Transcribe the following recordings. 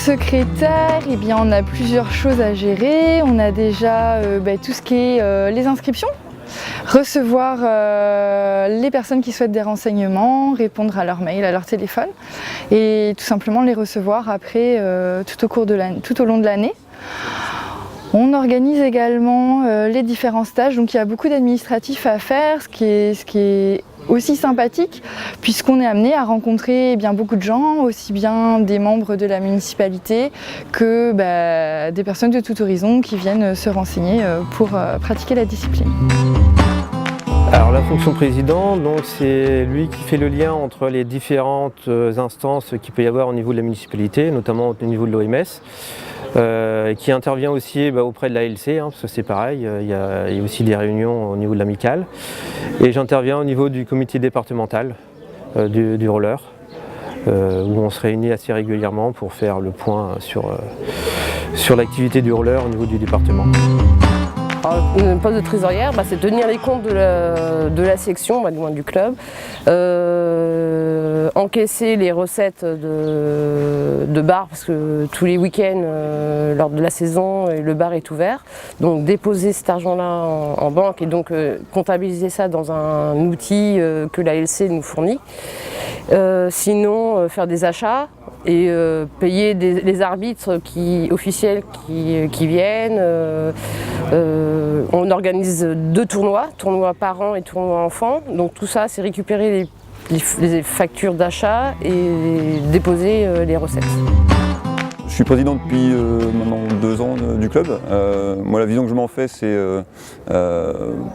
secrétaire, eh bien, on a plusieurs choses à gérer. On a déjà tout ce qui est les inscriptions, recevoir les personnes qui souhaitent des renseignements, répondre à leur mail, à leur téléphone et tout simplement les recevoir après tout au long de l'année. On organise également les différents stages, donc il y a beaucoup d'administratifs à faire, ce qui est aussi sympathique puisqu'on est amené à rencontrer beaucoup de gens, aussi bien des membres de la municipalité que des personnes de tout horizon qui viennent se renseigner pour pratiquer la discipline. Alors la fonction président, c'est lui qui fait le lien entre les différentes instances qu'il peut y avoir au niveau de la municipalité, notamment au niveau de l'OMS, qui intervient aussi auprès de l'ALC, parce que c'est pareil, il y a aussi des réunions au niveau de l'amicale. Et j'interviens au niveau du comité départemental du roller, où on se réunit assez régulièrement pour faire le point sur l'activité du roller au niveau du département. Le poste de trésorière, c'est tenir les comptes de la section, du moins du club, encaisser les recettes de bar, parce que tous les week-ends, lors de la saison, le bar est ouvert. Donc déposer cet argent-là en banque et donc comptabiliser ça dans un outil que la LC nous fournit. Sinon, faire des achats et payer les arbitres officiels qui viennent. On organise 2 tournois par an et tournois enfants. Donc tout ça, c'est récupérer les factures d'achat et déposer les recettes. Je suis président depuis maintenant 2 ans du club. Moi, la vision que je m'en fais, c'est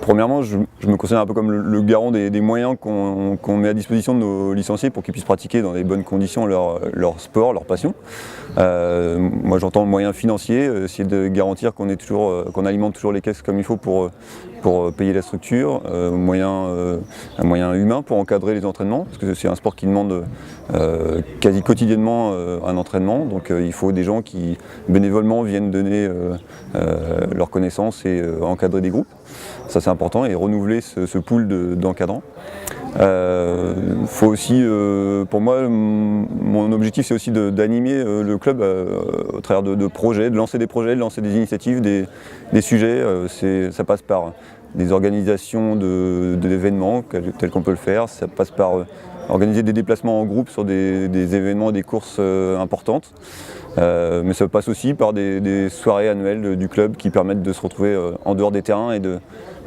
premièrement, je me considère un peu comme le garant des moyens qu'on met à disposition de nos licenciés pour qu'ils puissent pratiquer dans des bonnes conditions leur sport, leur passion. Moi, j'entends moyens financiers, essayer de garantir qu'on alimente toujours les caisses comme il faut pour payer la structure, un moyen humain pour encadrer les entraînements, parce que c'est un sport qui demande quasi quotidiennement un entraînement, donc il faut des gens qui bénévolement viennent donner leurs connaissances et encadrer des groupes. Ça c'est important, et renouveler ce pool d'encadrants. Faut aussi, pour moi, mon objectif c'est aussi d'animer le club au travers de projets, de lancer des projets, de lancer des initiatives, des sujets. Ça passe par des organisations d'événements tels qu'on peut le faire, ça passe par organiser des déplacements en groupe sur des événements, des courses importantes. Mais ça passe aussi par des soirées annuelles du club qui permettent de se retrouver en dehors des terrains et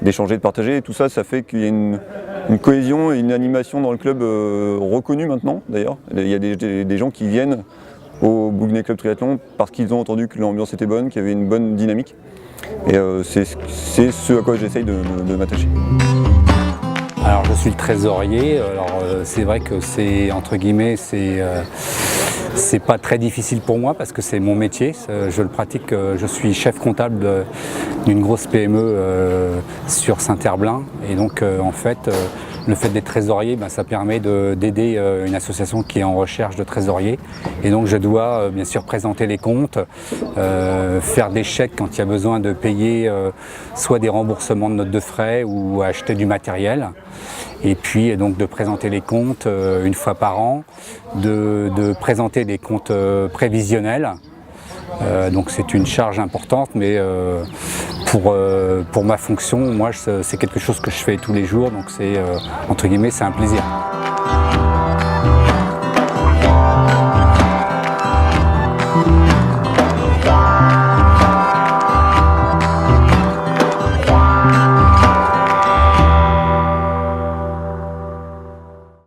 d'échanger, de partager. Et tout ça, ça fait qu'il y a une cohésion et une animation dans le club reconnue maintenant d'ailleurs. Il y a des gens qui viennent au Bouguenais Club Triathlon parce qu'ils ont entendu que l'ambiance était bonne, qu'il y avait une bonne dynamique. Et c'est ce à quoi j'essaye de m'attacher. Alors je suis le trésorier, c'est vrai que c'est entre guillemets c'est pas très difficile pour moi parce que c'est mon métier, je le pratique, je suis chef comptable d'une grosse PME sur Saint-Herblain et donc en fait le fait d'être trésorier, ça permet d'aider une association qui est en recherche de trésorier et donc je dois bien sûr présenter les comptes, faire des chèques quand il y a besoin de payer soit des remboursements de notes de frais ou acheter du matériel. Et puis donc de présenter les comptes une fois par an, de présenter des comptes prévisionnels. Donc c'est une charge importante, mais pour ma fonction, moi c'est quelque chose que je fais tous les jours, donc c'est entre guillemets c'est un plaisir.